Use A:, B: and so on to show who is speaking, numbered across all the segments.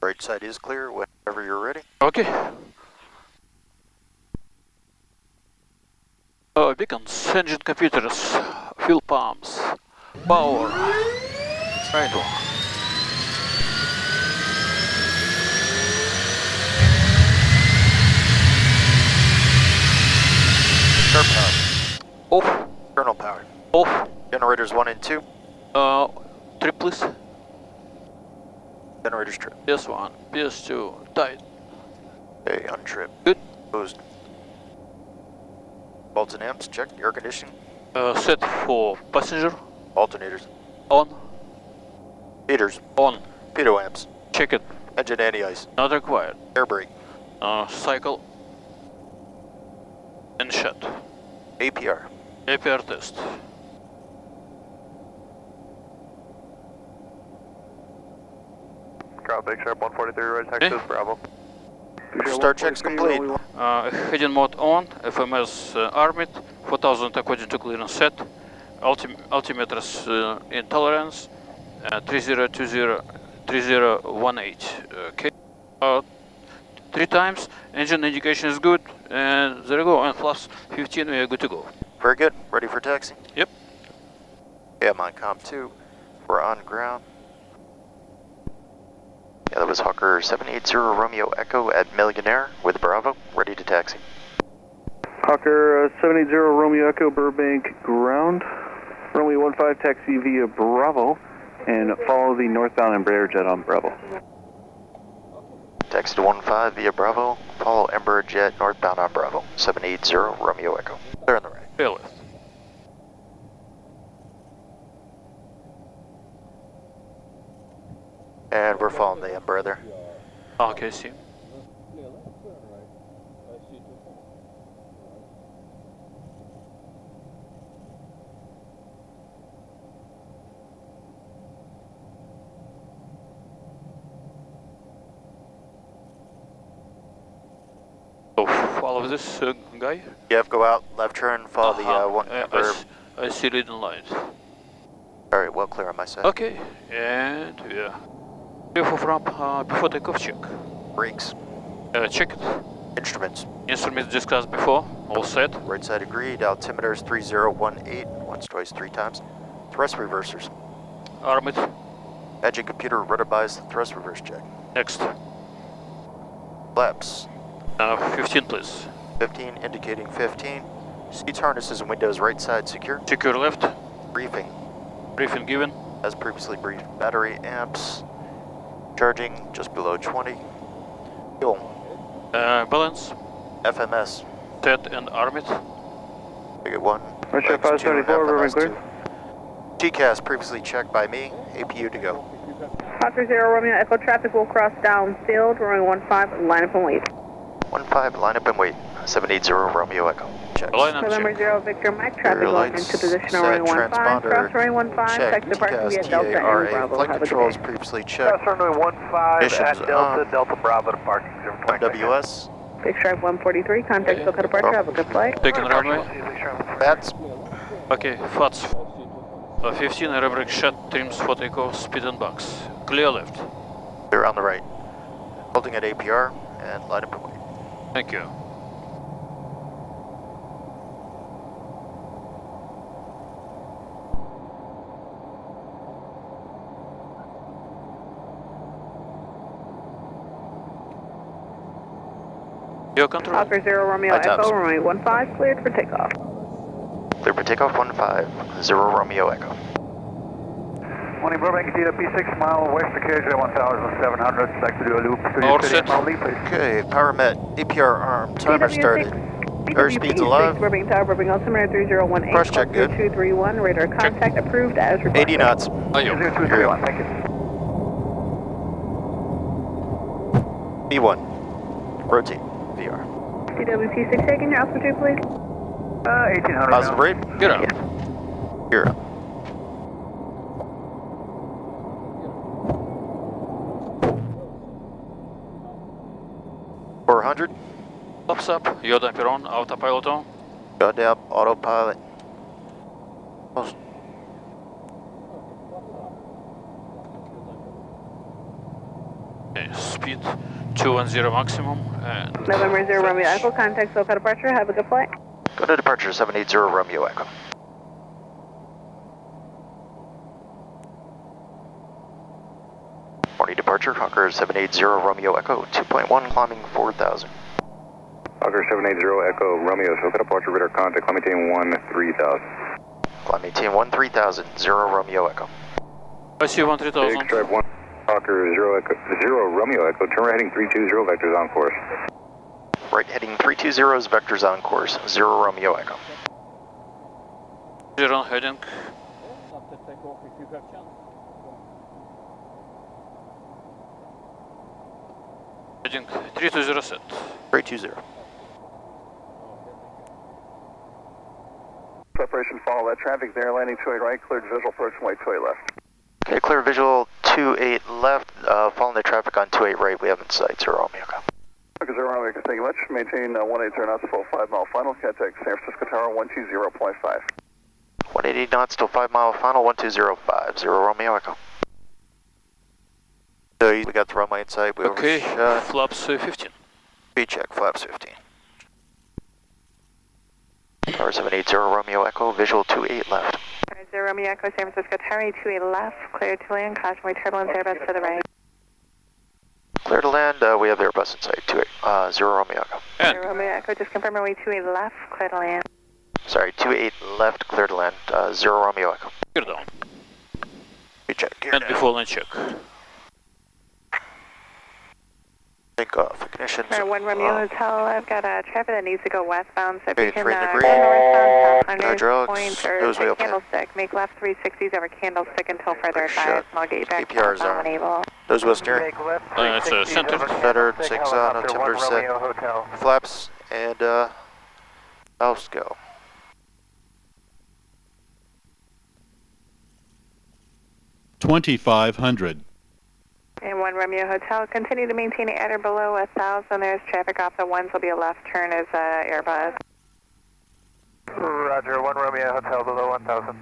A: Right side is clear whenever you're ready.
B: Okay. Beacons, engine computers, fuel pumps, power. Right one.
A: Start power.
B: Off.
A: Internal power.
B: Off.
A: Generators 1 and 2.
B: Trip please.
A: Generators trip.
B: PS1, PS2, tight.
A: Okay, untrip.
B: Good.
A: Closed. Bolts and amps, check. Air conditioning.
B: Set for passenger.
A: Alternators.
B: On.
A: Heaters.
B: On.
A: Pitot amps.
B: Check it.
A: Engine anti-ice.
B: Not required.
A: Air brake.
B: Cycle. And shut.
A: APR.
B: APR test.
C: Big Sharp 143, right Texas, Bravo.
A: Start checks complete.
B: Heading mode on, FMS armed, 4000 according to clearance set, altimeters in tolerance, 3020, 3018. Okay, 3 times, engine indication is good, and there you go, and plus 15 we are good to go.
A: Very good. Ready for taxi?
B: Yep.
A: Yeah, I'm on COM 2. We're on ground. Yeah, that was Hawker 780 Romeo Echo at Millionaire with Bravo, ready to taxi.
C: Hawker 780 Romeo Echo, Burbank ground. Romeo 15 taxi via Bravo, and follow the northbound Embraer jet on Bravo.
A: Taxi to 15 via Bravo, follow Embraer jet northbound on Bravo, 780 Romeo Echo. Clear on the right.
B: Clear left.
A: And we're following the Embraer there.
B: Okay, see. So follow this guy.
A: Yeah, go out, left turn, follow the one Embraer.
B: I see leading light.
A: Alright, well clear on my side.
B: Okay, and yeah. Before ramp, before takeoff check.
A: Brakes.
B: Check it.
A: Instruments.
B: Instruments discussed before, all set.
A: Right side agreed, altimeters 3018, once, twice, 3 times. Thrust reversers.
B: Armed.
A: Engine computer rudder-bias thrust reverse check.
B: Next.
A: Flaps.
B: 15 please.
A: 15 indicating 15. Seats, harnesses, and windows right side secure.
B: Secure left.
A: Briefing.
B: Briefing given.
A: As previously briefed, battery amps. Charging just below 20. Fuel.
B: Balance.
A: FMS.
B: Set and armed.
A: Ticket 1.
C: Russia 574, Burbank clear.
A: TCAS previously checked by me. APU to go.
D: Hawker 0 Romeo Echo traffic will cross downfield. Runway 15, line up and wait.
A: 15, line up and wait. 780 Romeo Echo. Check.
D: November 0 Victor Mike, traffic going into position on runway 15. Cross runway 15, check departure via Delta and Bravo.
A: Flight
D: Have a
A: controls
D: good day.
A: previously checked.
C: Cross runway 15 at Delta, Delta Bravo departing.
A: WS.
D: Big Stripe 143, contact Soka departure. Have a good flight.
B: Taking runway.
A: Bats.
B: Okay, FATS. 15 aerobrake shut, trims for takeoff, speed and box. Clear left.
A: Clear on the right. Holding at APR and line up and wait.
B: Thank you. Your control.
D: Hawker 0 Romeo Echo, runway 15, cleared for takeoff.
A: Clear for takeoff 15, 0 Romeo Echo.
C: Morning Burbank, P6 mile west of KJ 1700, back to do a loop.
B: All set.
A: Okay, power met, APR arm, timer started. Airspeed's alive.
D: Burbank Tower, Burbank altimeter 3018.
A: Crush check good.
D: 231, radar contact approved as required.
A: 80 knots.
B: Ayo.
C: 0231, thank you.
A: B1. Rotate. VR.
D: DWP6 taking your altitude, please.
C: 1800.
A: Positive rate.
B: Get up.
A: You're up. $400.
B: Tops up. Yoda Peron, autopilot on.
A: Shut down. Autopilot.
B: Okay, speed 210 maximum and...
D: November 0 Romeo Echo, contact SoCal departure, have a good flight.
A: Go to departure 780 Romeo Echo. Morning departure, Hawker 780 Romeo Echo, 2.1 climbing 4,000.
C: Hawker 780 Echo Romeo, SoCal departure, radar contact, climb maintain 13,000.
A: Climb maintain 13,000, 0 Romeo Echo.
B: I see 13,000.
C: Big stripe 1, Hawker 0 Romeo Echo, turn right heading 320, vectors on course.
A: Right heading 320's vectors on course, 0 Romeo Echo.
B: 0 heading. Heading 320 set.
A: 320.
C: Preparation, follow that traffic there, landing 28 right, cleared visual approach, white 28 left.
A: Okay, clear visual 28 left, following the traffic on 28 right, we have in sight, 0 Romeo Echo.
C: Okay, 0 Romeo Echo, thank you much. Maintain 180 knots, full 5 mile final, contact San Francisco Tower 120.5.
A: 180 knots till 5 mile final, 1205, 0 Romeo Echo. So we got the runway in sight, we
B: Okay,
A: overshot.
B: flaps 15.
A: Speed check, flaps 15. Tower 780 Romeo Echo, visual 28 left.
D: 0 Romeo Echo, San Francisco Tower 28 left, clear to land, cautionary turbulence, Airbus to the right.
A: Clear to land, we have Airbus in sight, 28, 0 Romeo Echo.
D: 0 Romeo Echo, just confirm runway 28 left, clear to land.
A: Sorry, 28 left, clear to land, 0 Romeo Echo.
B: Gear down.
A: Speed check, gear
B: And
A: down.
B: before land check.
A: Take off, ignition.
D: 1 Romeo Hotel, I've got a traffic that needs to go westbound, so if you can
A: 83
D: go
A: degrees.
D: northbound, south 100
A: Hydraulics,
D: point, or
A: nose wheel pin.
D: Candlestick, make left 360s over Candlestick until further
A: Quick shot.
D: advised, and I'll get you back
A: APRs
D: southbound
A: are-
D: when able.
A: Nose wheel steering.
B: It's centered.
A: Centered, 6 on, altimeter set. Flaps, and valves go.
E: $2,500.
D: And 1 Romeo Hotel, continue to maintain at or below 1,000. There's traffic off the ones, will be a left turn as Airbus.
C: Roger, 1 Romeo Hotel below 1,000.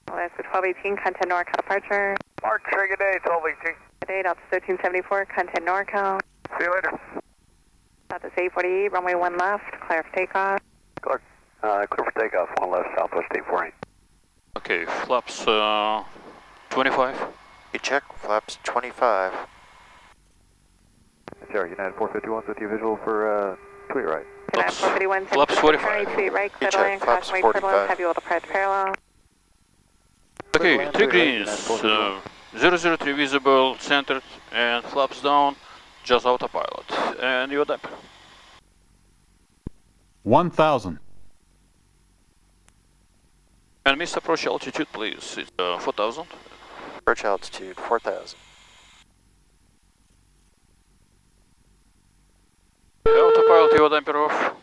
D: Well, that's the 1218, content NorCal departure.
C: Mark, very good day, 1218.
D: Good day, Delta 1374, content NorCal.
C: See you later.
D: Delta 848, runway 1 left, clear for takeoff.
C: Clear for takeoff, 1 left, southwest 848.
B: Okay, flaps 25.
A: You check, flaps 25.
C: Sorry, United 451 with you visual for tweet right.
D: United 451,
B: Flaps 45.
D: tweet right, clear to
A: check,
D: land,
A: flaps
D: cautionary
A: 45.
D: turbulence, heavy will depart parallel.
B: Okay, 3 greens, 003 visible, centered, and flaps down, just autopilot. And your damper.
E: 1,000.
B: And miss approach altitude, please. It's 4,000.
A: Approach altitude 4,000.
B: Autopilot, your damper off.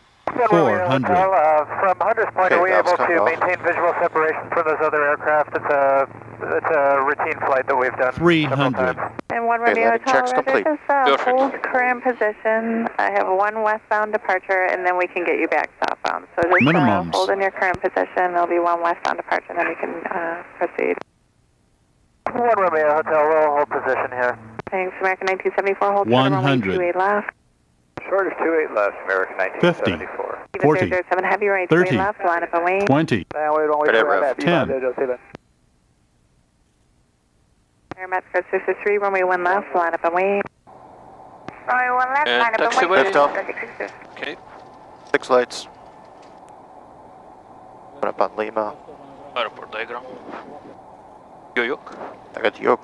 E: 400.
C: From Hunter's Point,
A: Okay,
C: are we
A: valves
C: able
A: come
C: to
A: off.
C: maintain visual separation from those other aircraft? It's a routine flight that we've done several
E: 300.
C: times.
D: And 1
A: Okay,
D: Romeo
A: landing
D: Hotel,
A: checks
D: Roger,
A: complete.
D: just
B: Perfect.
D: hold current position. I have 1 westbound departure, and then we can get you back southbound. So just
E: Minimums.
D: hold in your current position. There'll be 1 westbound departure, and then we can proceed.
C: 1 Romeo Hotel, we'll hold position here.
D: Thanks, American 1974, hold short of runway
E: 100.
D: 28 left.
C: Short of 28 left, American 1974.
E: 40.
D: 007, heavy right,
E: 30.
D: 28 left, line up and wing.
E: 20.
A: Right at rev.
E: 10.
D: Air Mexico 663, runway 1 left, line up and wing. Runway 1 left,
B: And
D: line up and wing.
B: taxiway.
A: Lift off.
B: Okay,
A: 6 lights. Put up on Lima.
B: airport diagram. Yo-yo.
A: I got the yoke.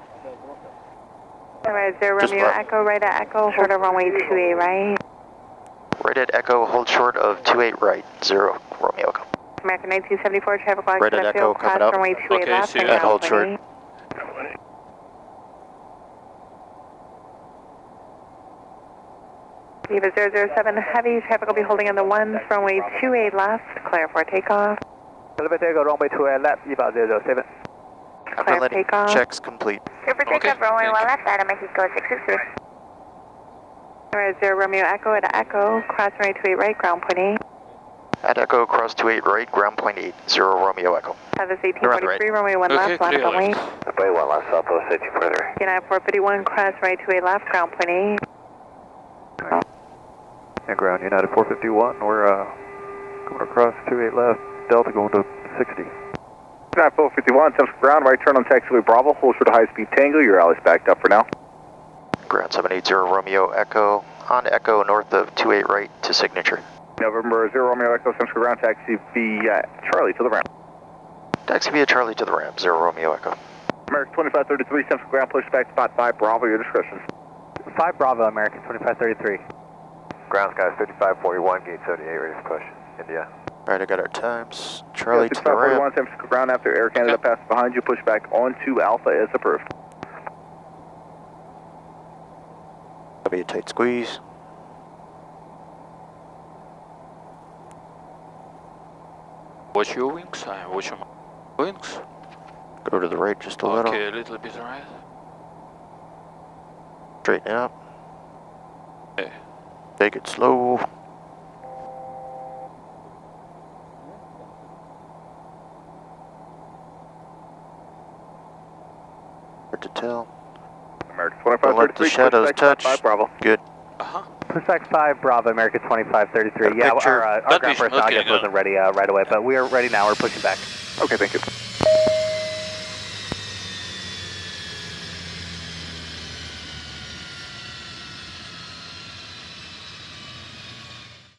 D: Alright, 0
A: Just
D: Romeo
A: left.
D: Echo, right at Echo, short of runway 28 right.
A: Right at Echo, hold short of 28 right, 0 Romeo Echo.
D: American 1974, traffic light,
A: Right at
D: left
A: Echo,
D: field, cross
A: coming up.
D: runway 28
B: Okay,
D: left,
B: see you.
D: and
A: And
D: ground
A: hold short.
D: 28. Viva 007 heavy, traffic will be holding on the 1s, runway 28 left, clear for takeoff.
C: Runway 28 left, Viva 007.
A: I've
D: Clear
A: been letting
D: takeoff.
A: checks complete.
D: Clear for
B: takeoff, runway 1
D: left, Adam Mexico 663. Alright, 0 Romeo Echo at Echo, cross runway 28 right, ground point 8.
A: At Echo, cross 28 right, ground point 8, 0 Romeo Echo.
D: Have this
A: Around the
D: 1843, runway 1
B: Okay,
D: left, line
B: clear
D: up and wing.
B: light.
F: Bay 1 left southwest 1843.
D: United 451, cross right to a left, ground point 8.
C: And ground, United 451, we're going across 28 left, Delta going to 60.
G: United 451, Central ground, right turn on taxiway Bravo, hold short to high speed Tango, your alley's backed up for now.
A: Ground 780 Romeo Echo, on Echo north of 28 right to signature.
G: November 0 Romeo Echo, Central ground, taxi via Charlie to the ramp.
A: Taxi via Charlie to the ramp, 0 Romeo Echo.
G: American 2533, Central ground, push back to spot 5 Bravo, your discretion.
F: 5 Bravo, American 2533. Ground skies 5541, gate 78, ready for push. India.
A: Alright, I got our times. Charlie to the ramp.
G: San Francisco ground after Air Canada passes behind you, push back onto Alpha as approved.
A: That'll be a tight squeeze.
B: Watch your wings. I watch my wings.
A: Go to the right just a little.
B: Okay, a little bit right.
A: Straighten out.
B: Okay.
A: Take it slow. Hard to tell.
G: American
A: Don't let the
G: 2533,
A: shadows
G: push back to
A: touch.
G: 5 Bravo.
A: Good.
B: Uh-huh.
F: Push back 5 Bravo, American 2533.
A: Got a
F: Yeah,
A: picture.
F: our
B: That
F: ground
B: vision,
F: personnel I
B: okay,
F: guess wasn't ready right away, but we are ready now. We're pushing back.
G: Okay, thank you.